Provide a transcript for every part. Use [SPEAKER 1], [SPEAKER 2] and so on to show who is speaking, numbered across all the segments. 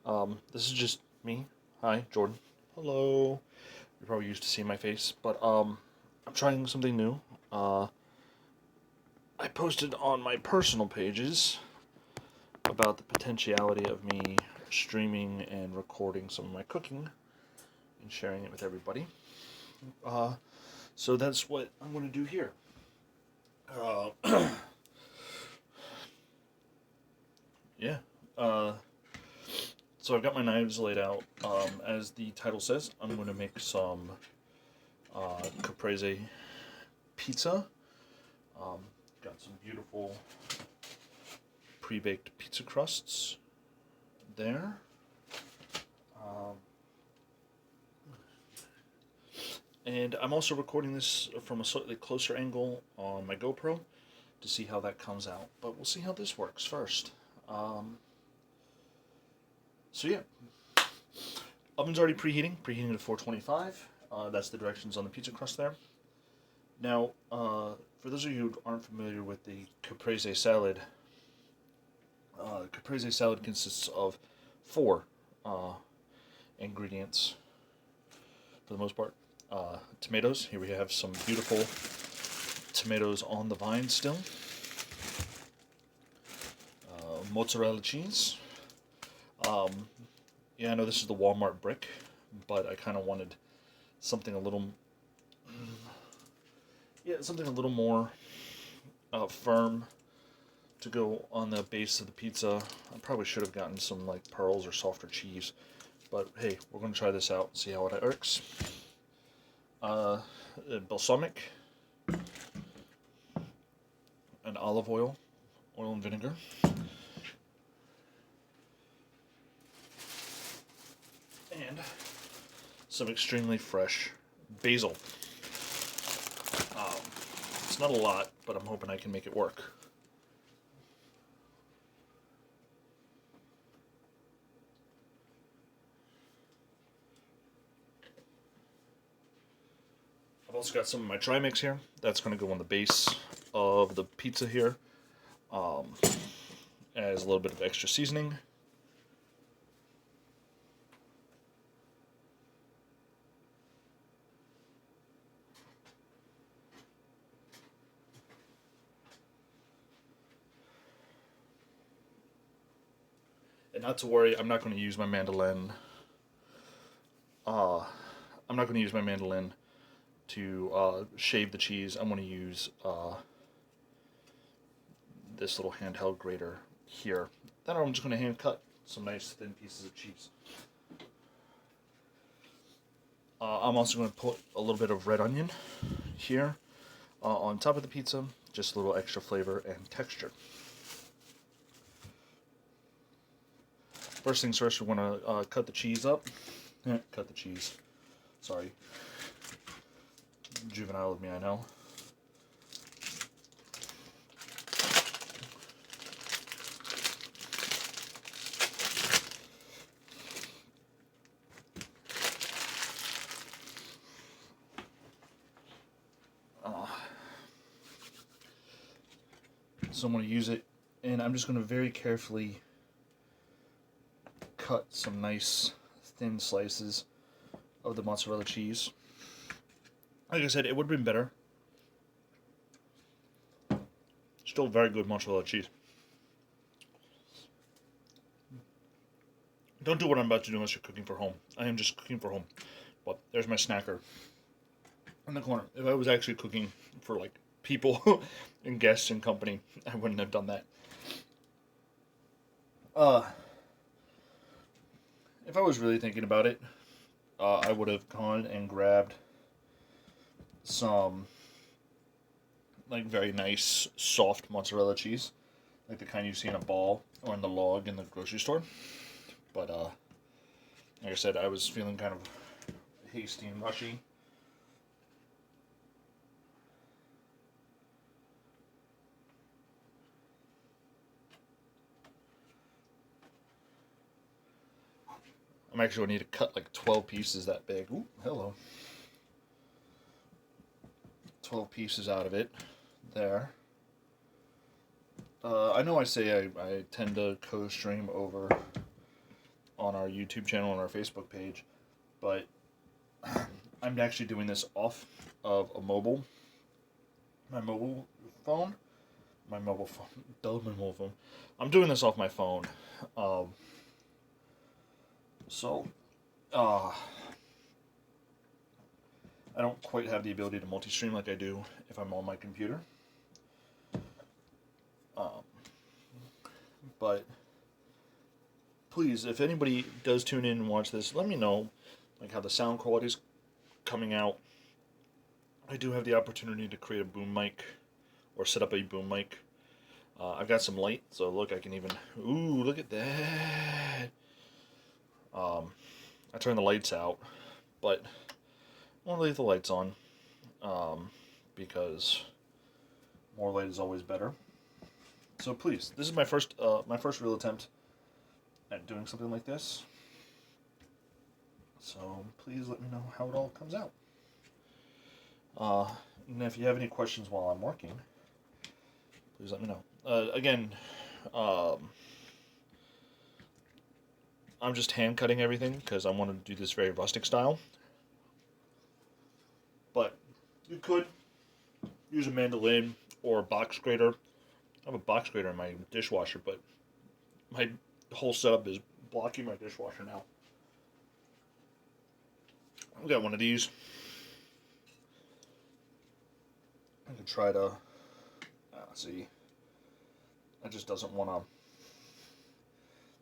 [SPEAKER 1] This is just me. Hi, Jordan. Hello. You're probably used to seeing my face, but I'm trying something new. Uh, I posted on my personal pages about the potentiality of me streaming and recording some of my cooking and sharing it with everybody. Uh, so that's what I'm going to do here. Uh, yeah. Uh, so I've got my knives laid out. As the title says, I'm going to make some Caprese pizza. Um, got some beautiful pre-baked pizza crusts there. Um, and I'm also recording this from a slightly closer angle on my GoPro to see how that comes out. But we'll see how this works first. So yeah, oven's already preheating to 425. That's the directions on the pizza crust there. Now, for those of you who aren't familiar with the Caprese salad, Caprese salad consists of four ingredients for the most part. Tomatoes. Here we have some beautiful tomatoes on the vine still. Mozzarella cheese. Yeah, I know this is the Walmart brick, but I kind of wanted something a little, something a little more firm to go on the base of the pizza. I probably should have gotten some like pearls or softer cheese, but hey, we're going to try this out and see how it works. Balsamic and olive oil and vinegar. And some extremely fresh basil. It's not a lot, but I'm hoping I can make it work. I've also got some of my trimix here. That's going to go on the base of the pizza here. As a little bit of extra seasoning. And not to worry, I'm not going to use my mandolin. I'm not going to use my mandolin to shave the cheese. I'm going to use this little handheld grater here. Then I'm just going to hand cut some nice thin pieces of cheese. I'm also going to put a little bit of red onion here on top of the pizza, just a little extra flavor and texture. First things first, we want to cut the cheese up. Cut the cheese. Sorry. Juvenile of me, I know. So I'm going to use it, and I'm just going to very carefully cut some nice thin slices of the mozzarella cheese. Like I said, it would have been better. Still very good mozzarella cheese. Don't do what I'm about to do unless you're cooking for home. I am just cooking for home. But there's my snacker in the corner. If I was actually cooking for like people and guests and company, I wouldn't have done that. If I was really thinking about it, I would have gone and grabbed some like very nice soft mozzarella cheese, like the kind you see in a ball or in the log in the grocery store. But like I said, I was feeling kind of hasty and rushy. I'm actually going to need to cut like 12 pieces that big. Ooh, hello. 12 pieces out of it. There. I know I say I tend to co-stream over on our YouTube channel and our Facebook page, but I'm actually doing this off of my mobile phone, my mobile phone. I'm doing this off my phone, so uh, I don't quite have the ability to multi-stream like I do if I'm on my computer. But please, if anybody does tune in and watch this, let me know like how the sound quality is coming out. I do have the opportunity to create a boom mic or set up a boom mic. I've got some light, so look, I can even... Ooh, look at that! I turn the lights out, but I want to leave the lights on because more light is always better. So please, this is my first real attempt at doing something like this. So please let me know how it all comes out. And if you have any questions while I'm working, please let me know. Again, I'm just hand cutting everything because I want to do this very rustic style. But you could use a mandolin or a box grater. I have a box grater in my dishwasher, but my whole setup is blocking my dishwasher now. I've got one of these. I can try to see. That just doesn't want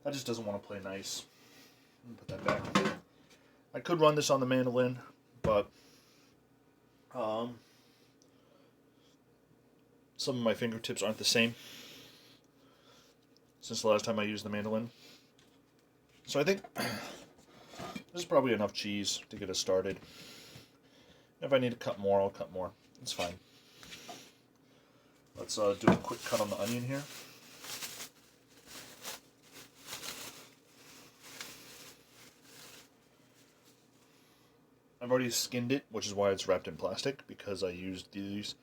[SPEAKER 1] to play nice. Put that back. I could run this on the mandolin, but some of my fingertips aren't the same since the last time I used the mandolin. So I think this is probably enough cheese to get us started. If I need to cut more, I'll cut more. It's fine. Let's do a quick cut on the onion here. I've already skinned it, which is why it's wrapped in plastic, because I used this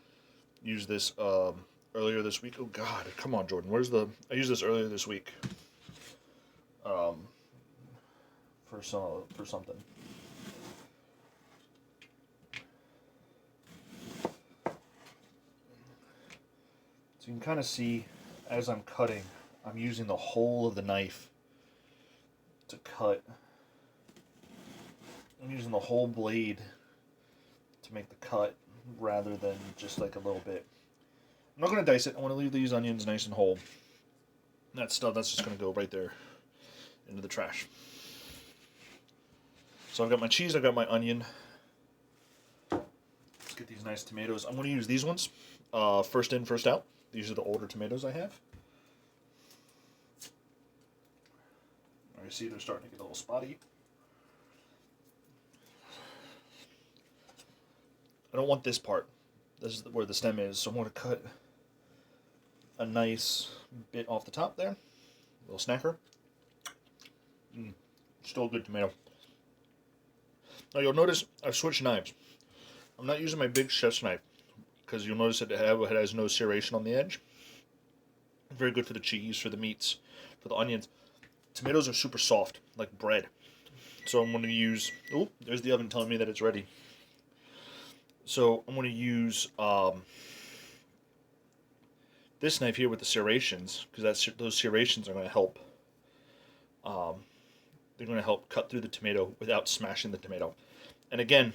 [SPEAKER 1] earlier this week. Oh God, come on, Jordan. I used this earlier this week. For something. So you can kind of see as I'm cutting, I'm using the whole of the knife to cut. I'm using the whole blade to make the cut rather than just like a little bit. I'm not going to dice it. I want to leave these onions nice and whole. That stuff, that's just going to go right there into the trash. So I've got my cheese, I've got my onion. Let's get these nice tomatoes. I'm going to use these ones. First in, first out. These are the older tomatoes I have. You see they're starting to get a little spotty. I don't want this part. This is where the stem is, so I'm going to cut a nice bit off the top there. A little snacker. Still a good tomato. Now you'll notice I've switched knives. I'm not using my big chef's knife because you'll notice it has no serration on the edge. Very good for the cheese, for the meats, for the onions. Tomatoes are super soft, like bread. So I'm going to use... Oh, there's the oven telling me that it's ready. So I'm going to use this knife here with the serrations, because those serrations are going to help. They're going to help cut through the tomato without smashing the tomato. And again,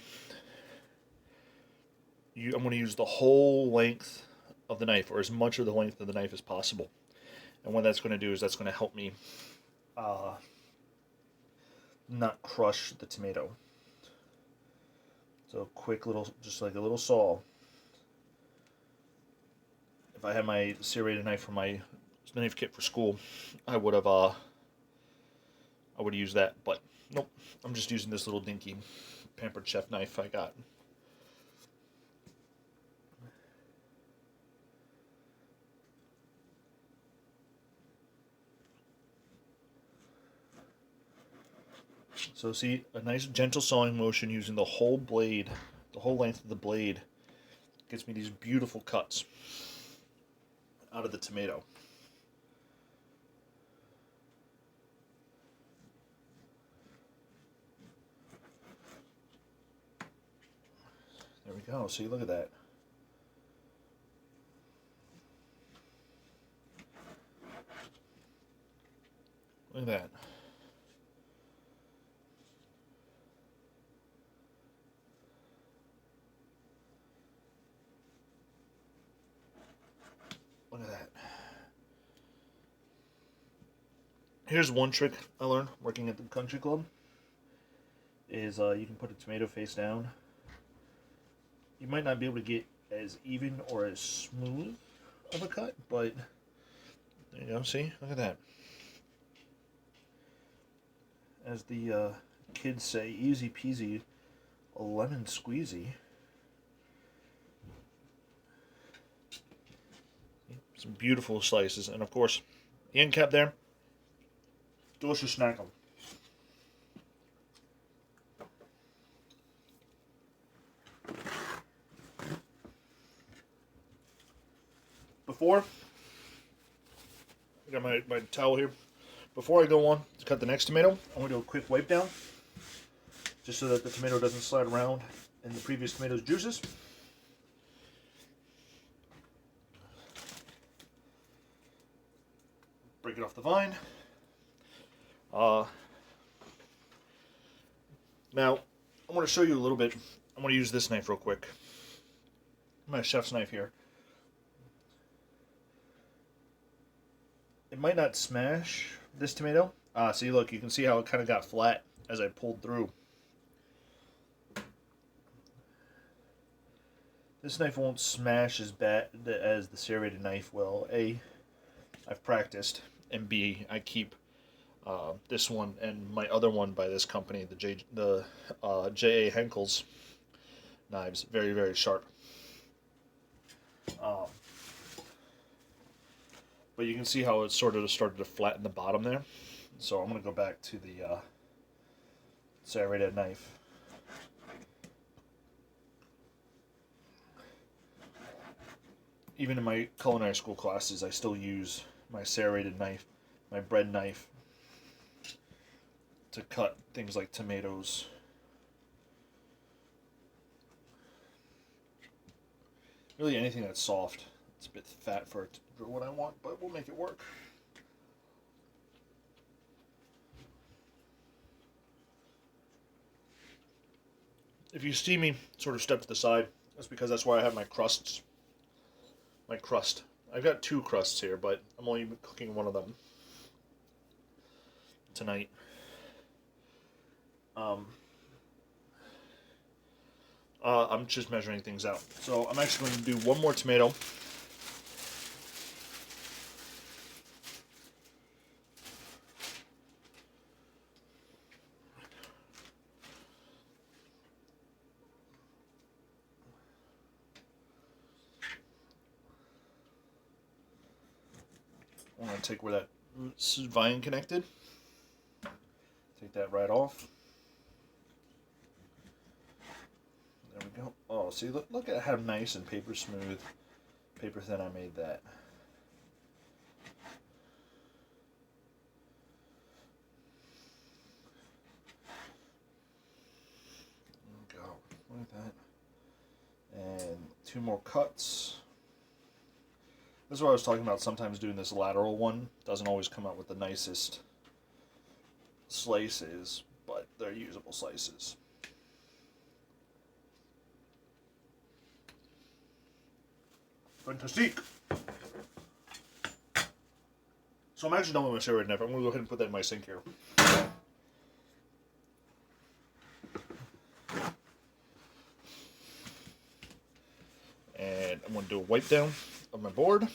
[SPEAKER 1] I'm going to use the whole length of the knife, or as much of the length of the knife as possible. And what that's going to do is that's going to help me not crush the tomato. So quick little, just like a little saw. If I had my serrated knife from my knife kit for school, I would have used that, but nope. I'm just using this little dinky Pampered Chef knife I got. So see, a nice gentle sawing motion using the whole blade, the whole length of the blade, gets me these beautiful cuts out of the tomato. go. See, look at that. Look at that. Look at that. Here's one trick I learned working at the country club. Is you can put a tomato face down. You might not be able to get as even or as smooth of a cut, but there you go. See, look at that. As the kids say, easy peasy, a lemon squeezy. Some beautiful slices, and of course, the end cap there. Delicious snack 'em. Before, I got my towel here. Before I go on to cut the next tomato, I'm going to do a quick wipe down, just so that the tomato doesn't slide around in the previous tomato's juices. Break it off the vine. Now, I want to show you a little bit. I'm going to use this knife real quick. My chef's knife here. It might not smash this tomato. See, look, you can see how it kind of got flat as I pulled through. This knife won't smash as bad as the serrated knife will. A, I've practiced, and B, I keep this one and my other one by this company, the J.A. Henkel's knives, very, very sharp. But you can see how it sort of started to flatten the bottom there. So I'm going to go back to the serrated knife. Even in my culinary school classes, I still use my serrated knife, my bread knife, to cut things like tomatoes. Really anything that's soft. It's a bit fat for what I want, but we'll make it work. If you see me sort of step to the side, that's because that's where I have my crusts. My crust. I've got two crusts here, but I'm only cooking one of them tonight. I'm just measuring things out. So I'm actually going to do one more tomato. I'm going to take where that vine connected. Take that right off. There we go. Oh, see, look at how nice and paper smooth, paper thin I made that. There we go. Look at that. And two more cuts. This is what I was talking about. Sometimes doing this lateral one doesn't always come out with the nicest slices, but they're usable slices. Fantastique! So I'm actually done with my serrated knife. I'm going to go ahead and put that in my sink here. And I'm going to do a wipe down of my board.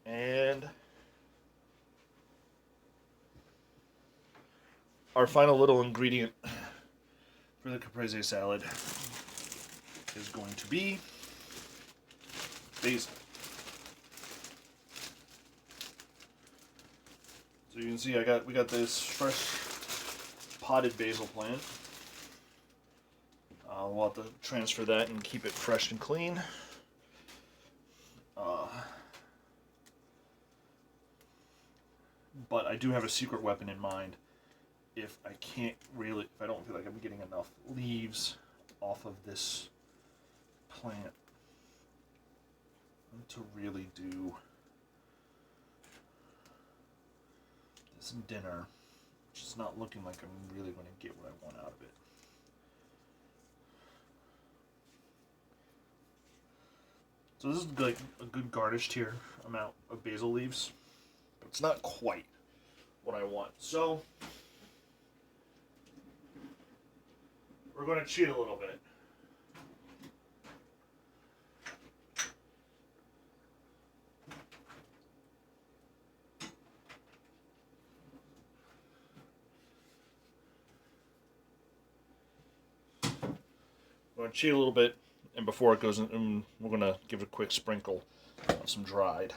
[SPEAKER 1] And our final little ingredient for the Caprese salad is going to be basil. So you can see we got this fresh potted basil plant. We'll have to transfer that and keep it fresh and clean. But I do have a secret weapon in mind. if I don't feel like I'm getting enough leaves off of this plant to really do this dinner, which is not looking like I'm really going to get what I want out of it. So this is like a good garnished here amount of basil leaves, but it's not quite what I want. So we're going to cheat a little bit. We're going to cheat a little bit, and before it goes in, we're going to give it a quick sprinkle of some dried.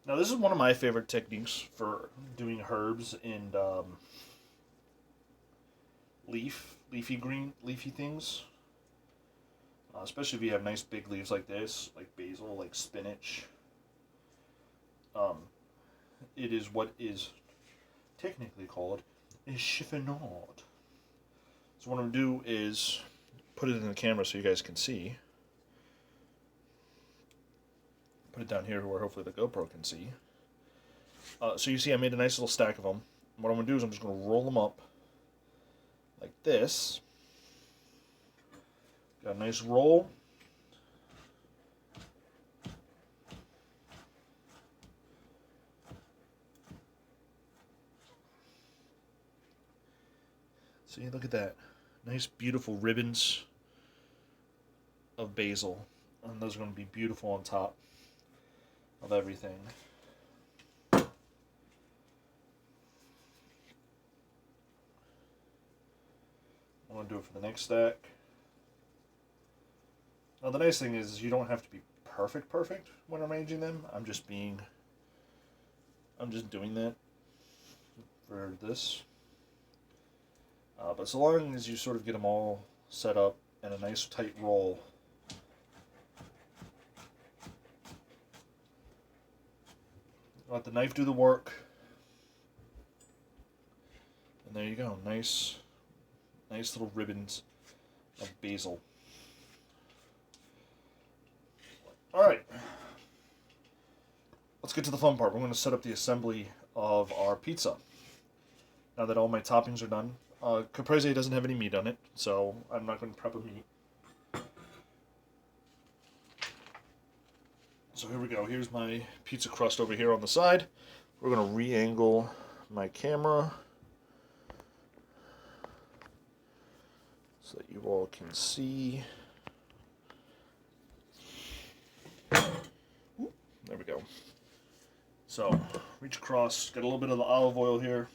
[SPEAKER 1] Now this is one of my favorite techniques for doing herbs and leafy things. Especially if you have nice big leaves like this, like basil, like spinach. It is what is technically called a chiffonade. So what I'm going to do is put it in the camera so you guys can see. Put it down here where hopefully the GoPro can see. So you see I made a nice little stack of them. What I'm going to do is I'm just going to roll them up like this. Got a nice roll. See, look at that. Nice, beautiful ribbons of basil. And those are going to be beautiful on top of everything. I'm going to do it for the next stack. Now the nice thing is you don't have to be perfect when arranging them. I'm just doing that for this. But so long as you sort of get them all set up in a nice tight roll, let the knife do the work. And there you go, nice little ribbons of basil. Alright, let's get to the fun part. We're going to set up the assembly of our pizza. Now that all my toppings are done, Caprese doesn't have any meat on it, so I'm not going to prep a meat. So here we go. Here's my pizza crust over here on the side. We're going to re-angle my camera so that you all can see. There we go. So, reach across, get a little bit of the olive oil here.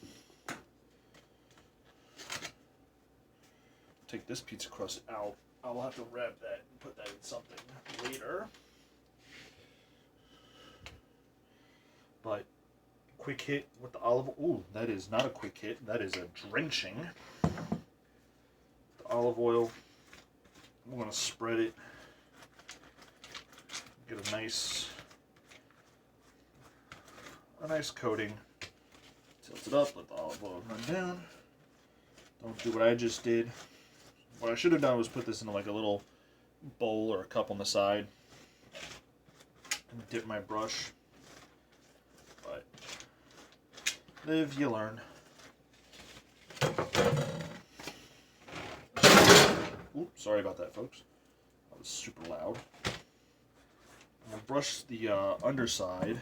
[SPEAKER 1] Take this pizza crust out. I'll have to wrap that and put that in something later. But, quick hit with the olive oil. Ooh, that is not a quick hit. That is a drenching. The olive oil. I'm going to spread it. Get a nice coating. Tilt it up, let the olive oil run down. Don't do what I just did. What I should have done was put this in like a little bowl or a cup on the side and dip my brush. But live, you learn. Oops, sorry about that, folks. That was super loud. I'm going to brush the underside.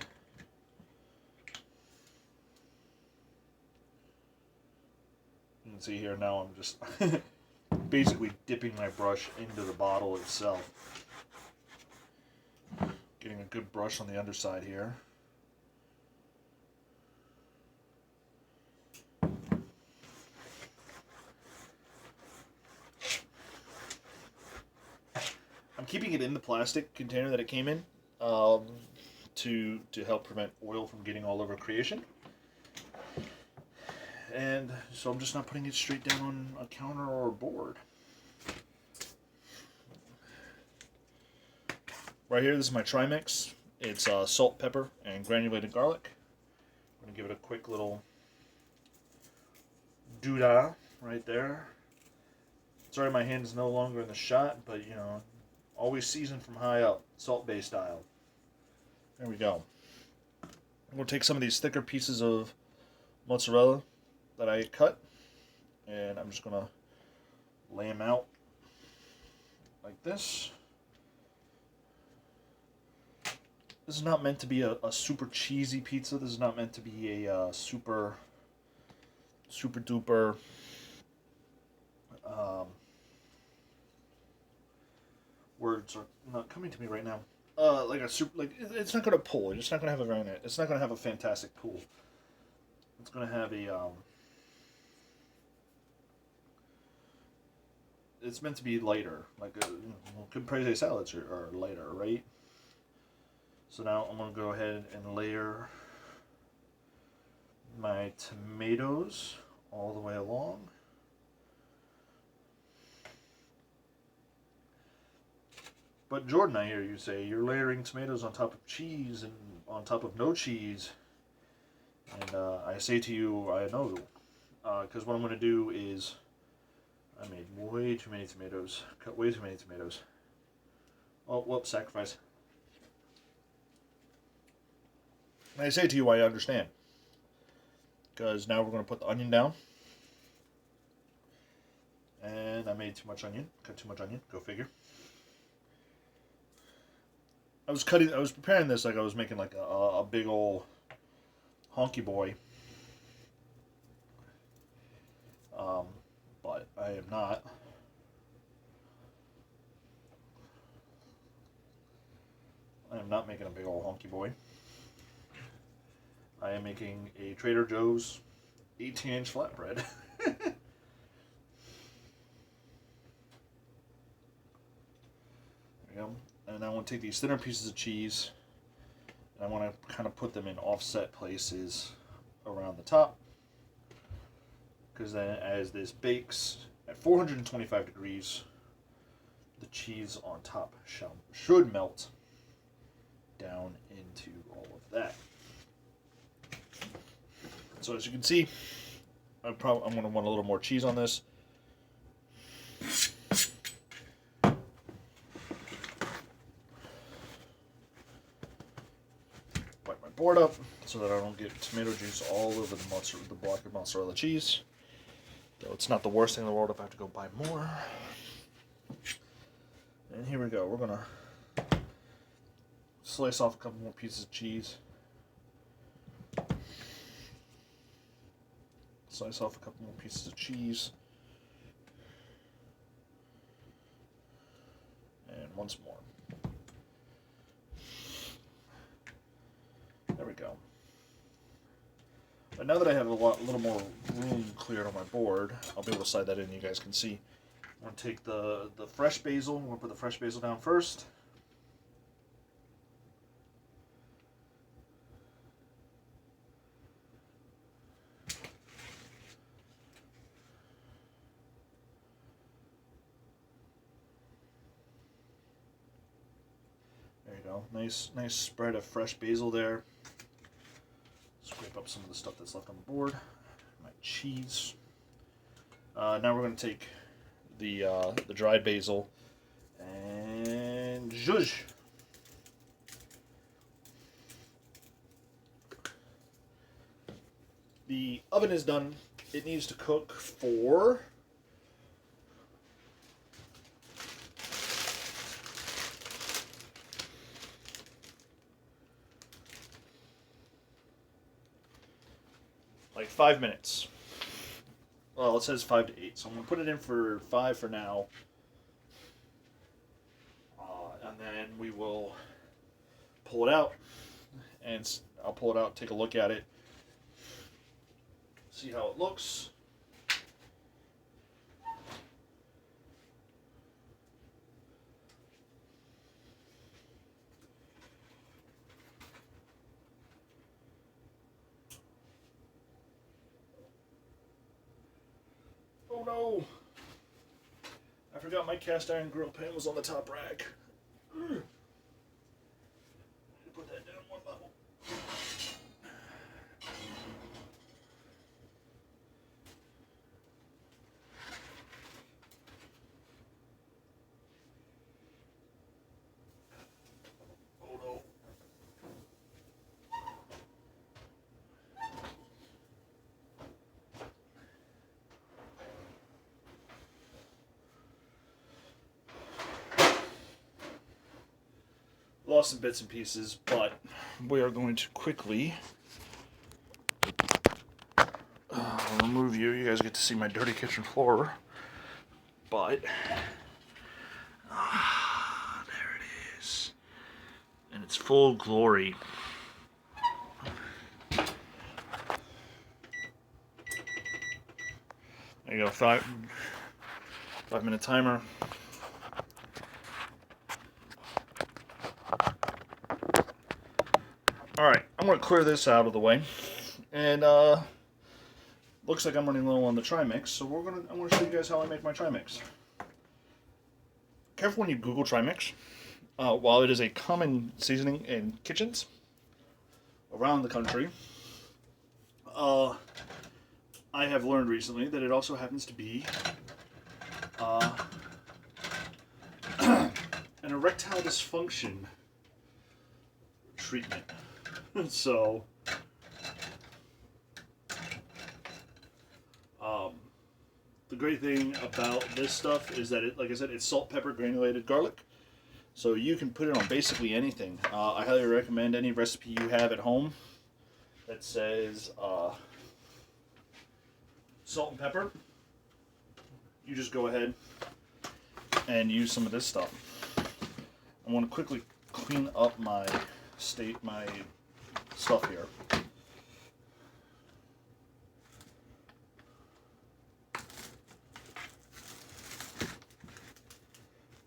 [SPEAKER 1] You can see here now I'm just basically dipping my brush into the bottle itself. Getting a good brush on the underside here. I'm keeping it in the plastic container that it came in to help prevent oil from getting all over creation. And so I'm just not putting it straight down on a counter or a board. Right here, this is my trimix. It's salt, pepper, and granulated garlic. I'm going to give it a quick little doodah right there. Sorry my hand is no longer in the shot, but you know, always seasoned from high up, Salt Bay style. There we go. I'm going to take some of these thicker pieces of mozzarella that I cut, and I'm just going to lay them out like this. This is not meant to be a super cheesy pizza. This is not meant to be a super duper words are not coming to me right now. It's not gonna pull. It's not gonna have a very nice. It's not gonna have a fantastic pull. It's gonna have a It's meant to be lighter, like Caprese salads are lighter, right? So now I'm gonna go ahead and layer my tomatoes all the way along. But Jordan, I hear you say, you're layering tomatoes on top of cheese and on top of no cheese. And I say to you, I know. Because what I'm going to do is, I made way too many tomatoes. Cut way too many tomatoes. Oh, whoops, sacrifice. And I say to you, I understand. Because now we're going to put the onion down. And I made too much onion. Cut too much onion. Go figure. I was preparing this like I was making like a big old honky boy. But I am not. I am not making a big old honky boy. I am making a Trader Joe's 18-inch flatbread. There we go. And I want to take these thinner pieces of cheese and I want to kind of put them in offset places around the top, because then as this bakes at 425 degrees, the cheese on top should melt down into all of that. So as you can see, I'm going to want a little more cheese on this. Board up so that I don't get tomato juice all over the block of mozzarella cheese. Though it's not the worst thing in the world if I have to go buy more. And here we go. We're gonna slice off a couple more pieces of cheese. Slice off a couple more pieces of cheese. And once more. There we go. But now that I have a little more room cleared on my board, I'll be able to slide that in. You guys can see. I'm going to take the fresh basil. I'm going to put the fresh basil down first. There you go. Nice spread of fresh basil there. Scrape up some of the stuff that's left on the board. My cheese. Now we're going to take the dried basil and zhuzh. The oven is done. It needs to cook for like 5 minutes. Well, it says 5 to 8, so I'm going to put it in for 5 for now. And then we will pull it out, and I'll pull it out, take a look at it, see how it looks. Oh no! I forgot my cast iron grill pan was on the top rack. Put that down one level. lost some bits and pieces, but we are going to quickly remove you. You guys get to see my dirty kitchen floor, but there it is, in its full glory. There you go, 5-minute timer. Alright, I'm going to clear this out of the way. And looks like I'm running low on the trimix, so I'm going to show you guys how I make my trimix. Careful when you Google trimix. While it is a common seasoning in kitchens around the country, I have learned recently that it also happens to be an erectile dysfunction treatment. So, the great thing about this stuff is that like I said, it's salt, pepper, granulated garlic. So you can put it on basically anything. I highly recommend any recipe you have at home that says salt and pepper. You just go ahead and use some of this stuff. I want to quickly clean up my stuff here.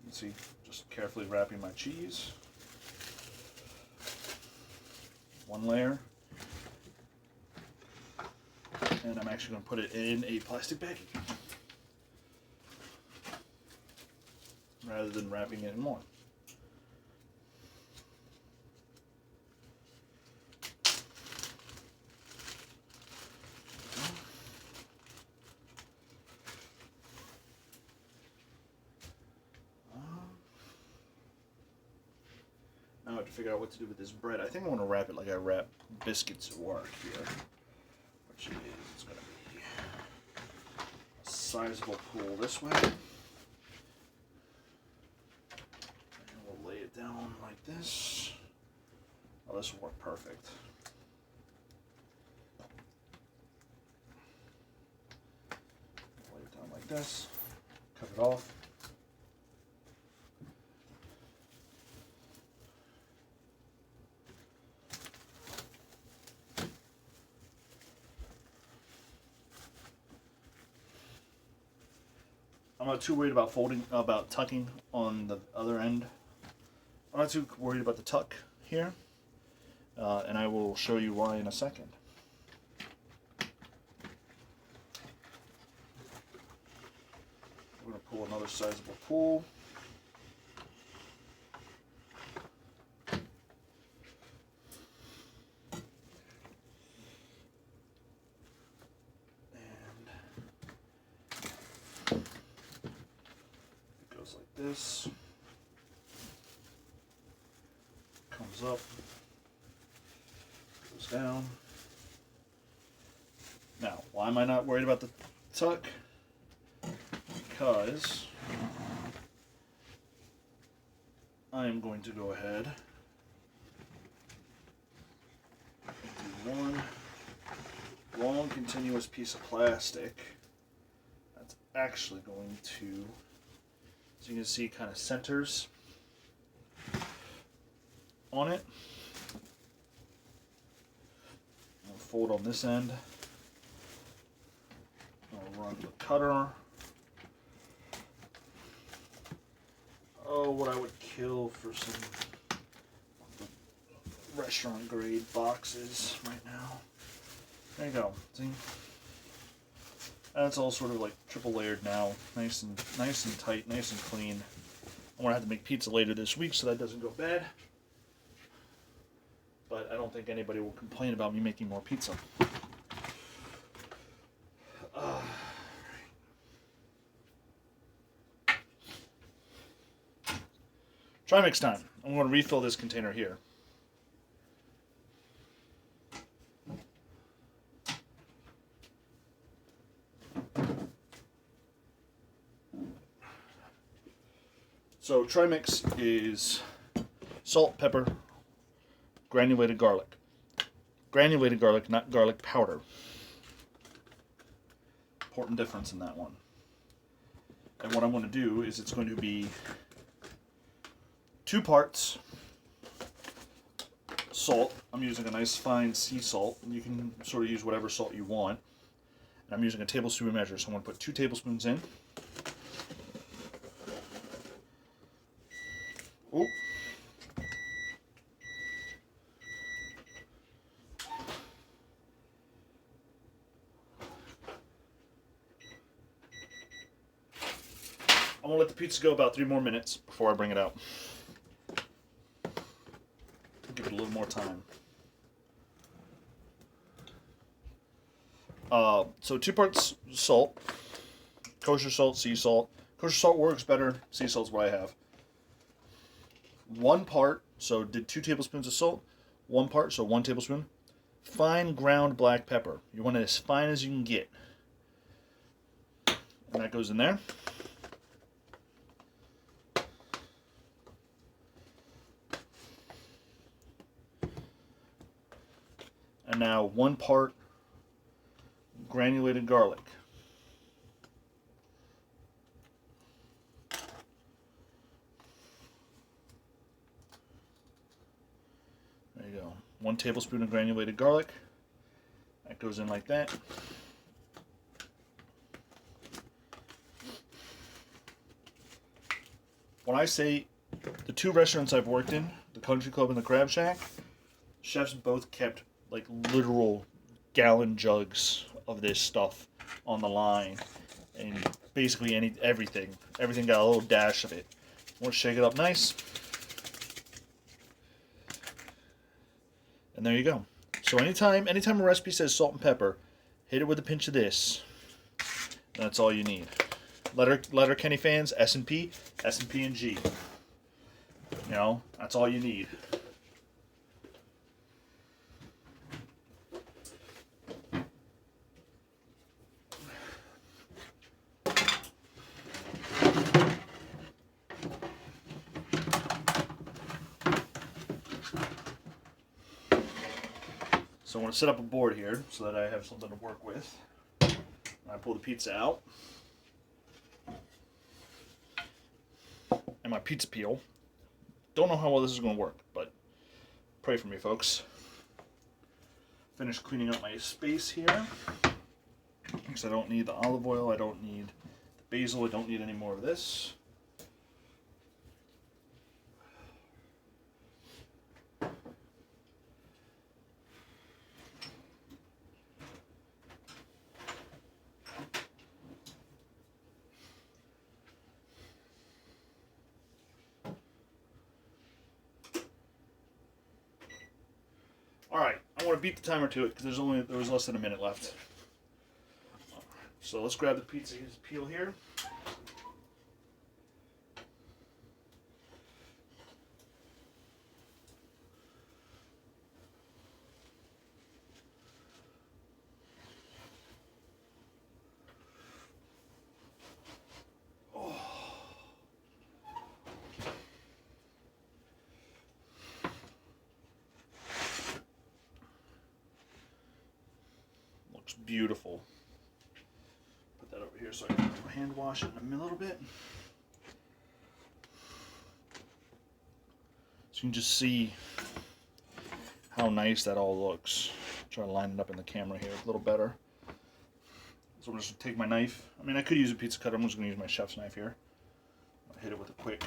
[SPEAKER 1] Let's see, just carefully wrapping my cheese. One layer. And I'm actually going to put it in a plastic baggie rather than wrapping it in more. Now I have to figure out what to do with this bread. I think I want to wrap it like I wrap biscuits at work here. Which is going to be a sizable pool this way. And we'll lay it down like this. Oh, this will work perfect. Lay it down like this. Cut it off. I'm not too worried about tucking on the other end. I'm not too worried about the tuck here, and I will show you why in a second. We're going to pull another sizable pull. This comes up, goes down. Now, why am I not worried about the tuck? Because I am going to go ahead and do one long continuous piece of plastic that's actually going to, so you can see, kind of centers on it. I'll fold on this end. I'll run the cutter. Oh, what I would kill for some restaurant grade boxes right now. There you go. See? That's all sort of like triple layered now, nice and tight, nice and clean. I'm gonna have to make pizza later this week, so that doesn't go bad. But I don't think anybody will complain about me making more pizza. Trimix time. I'm going to refill this container here. So Trimix is Salt, pepper, granulated garlic. Granulated garlic, not garlic powder. Important difference in that one. And what I'm going to do is it's going to be 2 parts salt. I'm using a nice fine sea salt. You can sort of use whatever salt you want. And I'm using a tablespoon measure, so I'm going to put 2 tablespoons in. Ooh. I'm going to let the pizza go about 3 more minutes before I bring it out. Give it a little more time. So 2 parts salt, kosher salt, sea salt. Kosher salt works better, sea salt's what I have. 1 part, so did 2 tablespoons of salt, 1 part, so 1 tablespoon. Fine ground black pepper. You want it as fine as you can get. And that goes in there. And now 1 part granulated garlic. There you go. 1 tablespoon of granulated garlic. That goes in like that. When I say the 2 restaurants I've worked in, the Country Club and the Crab Shack, chefs both kept like literal gallon jugs of this stuff on the line, and basically everything got a little dash of it. Want to shake it up nice, and there you go. So anytime a recipe says salt and pepper, hit it with a pinch of this. That's all you need. Letterkenny fans, S&P and G. You know, that's all you need. So I want to set up a board here so that I have something to work with. I pull the pizza out. And my pizza peel. Don't know how well this is going to work, but pray for me, folks. Finish cleaning up my space here. Because I don't need the olive oil, I don't need the basil, I don't need any more of this. Alright, I want to beat the timer to it because there was less than a minute left. So let's grab the pizza peel here. Looks beautiful. Put that over here so I can hand wash it in a little bit. So you can just see how nice that all looks. Try to line it up in the camera here a little better. So I'm just going to take my knife. I mean, I could use a pizza cutter. I'm just going to use my chef's knife here. I'll hit it with a quick.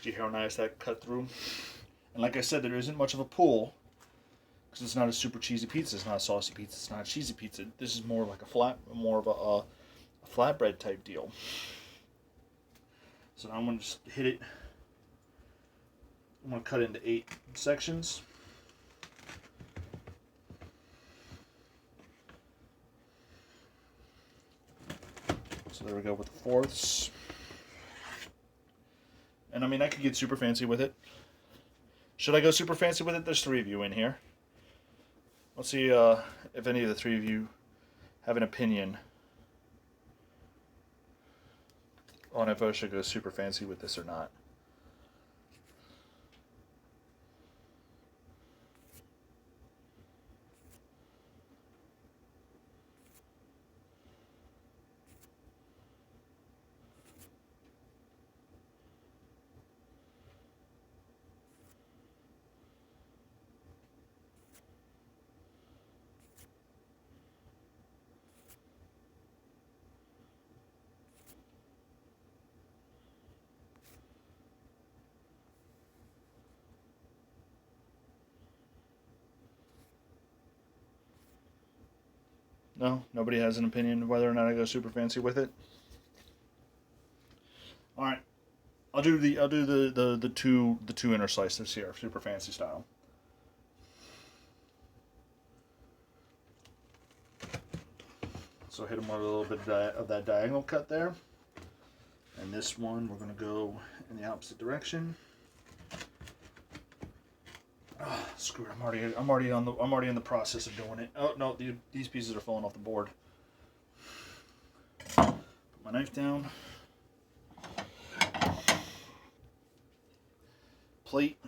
[SPEAKER 1] Do you hear how nice that cut through? And like I said, there isn't much of a pull because it's not a super cheesy pizza. It's not a saucy pizza. It's not a cheesy pizza. This is more like more of a flatbread type deal. So now I'm going to just hit it. I'm going to cut it into 8 sections. So there we go with the fourths. And I mean, I could get super fancy with it. Should I go super fancy with it? There's 3 of you in here. Let's see if any of the 3 of you have an opinion. on if I should go super fancy with this or not. No, nobody has an opinion whether or not I go super fancy with it. All right, I'll do the two inner slices here, super fancy style. So hit them with a little bit of that diagonal cut there, and this one we're gonna go in the opposite direction. Oh, screw it! I'm already in the process of doing it. Oh no, these pieces are falling off the board. Put my knife down. Plate.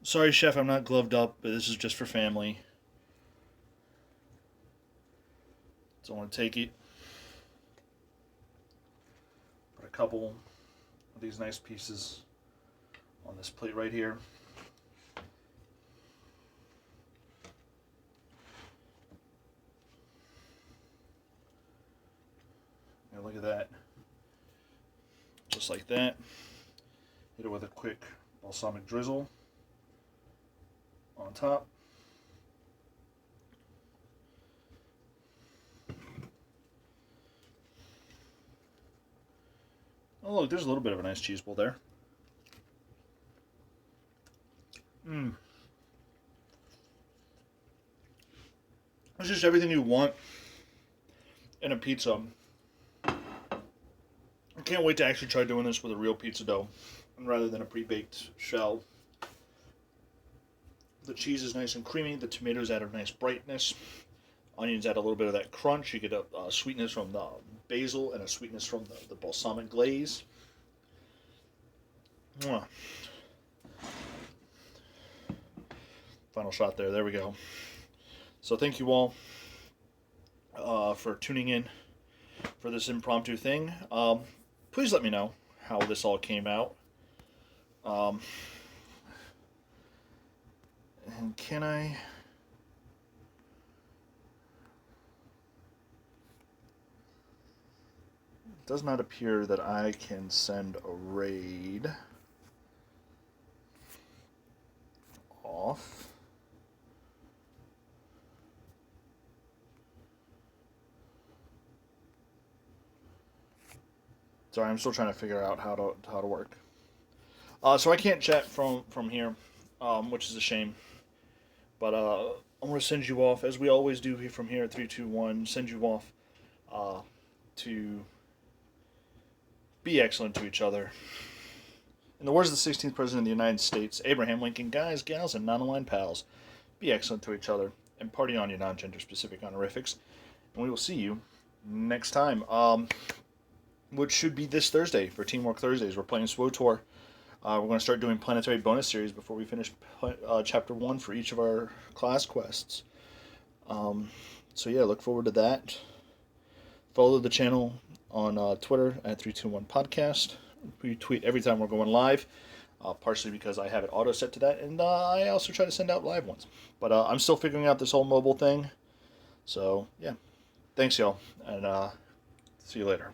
[SPEAKER 1] Sorry, chef, I'm not gloved up, but this is just for family. So I want to take it. Put a couple of these nice pieces on this plate right here. And look at that. Just like that. Hit it with a quick balsamic drizzle on top. Oh look, there's a little bit of a nice cheese bowl there. It's just everything you want in a pizza. I can't wait to actually try doing this with a real pizza dough rather than a pre-baked shell. The cheese is nice and creamy. The tomatoes add a nice brightness. Onions add a little bit of that crunch. You get a sweetness from the basil and a sweetness from the balsamic glaze. Mwah. Final shot there. There we go. So thank you all for tuning in for this impromptu thing. Please let me know how this all came out. And can I... It does not appear that I can send a raid off. Sorry, I'm still trying to figure out how to work. So I can't chat from here, which is a shame. But I'm going to send you off, as we always do from here at 321, send you off to be excellent to each other. In the words of the 16th President of the United States, Abraham Lincoln, guys, gals, and non-aligned pals, be excellent to each other and party on your non-gender specific honorifics. And we will see you next time. Which should be this Thursday for Teamwork Thursdays. We're playing SWOTOR. We're going to start doing planetary bonus series before we finish Chapter 1 for each of our class quests. So yeah, look forward to that. Follow the channel on Twitter at 321 Podcast. We tweet every time we're going live, partially because I have it auto set to that, and I also try to send out live ones. But I'm still figuring out this whole mobile thing. So yeah, thanks y'all, and see you later.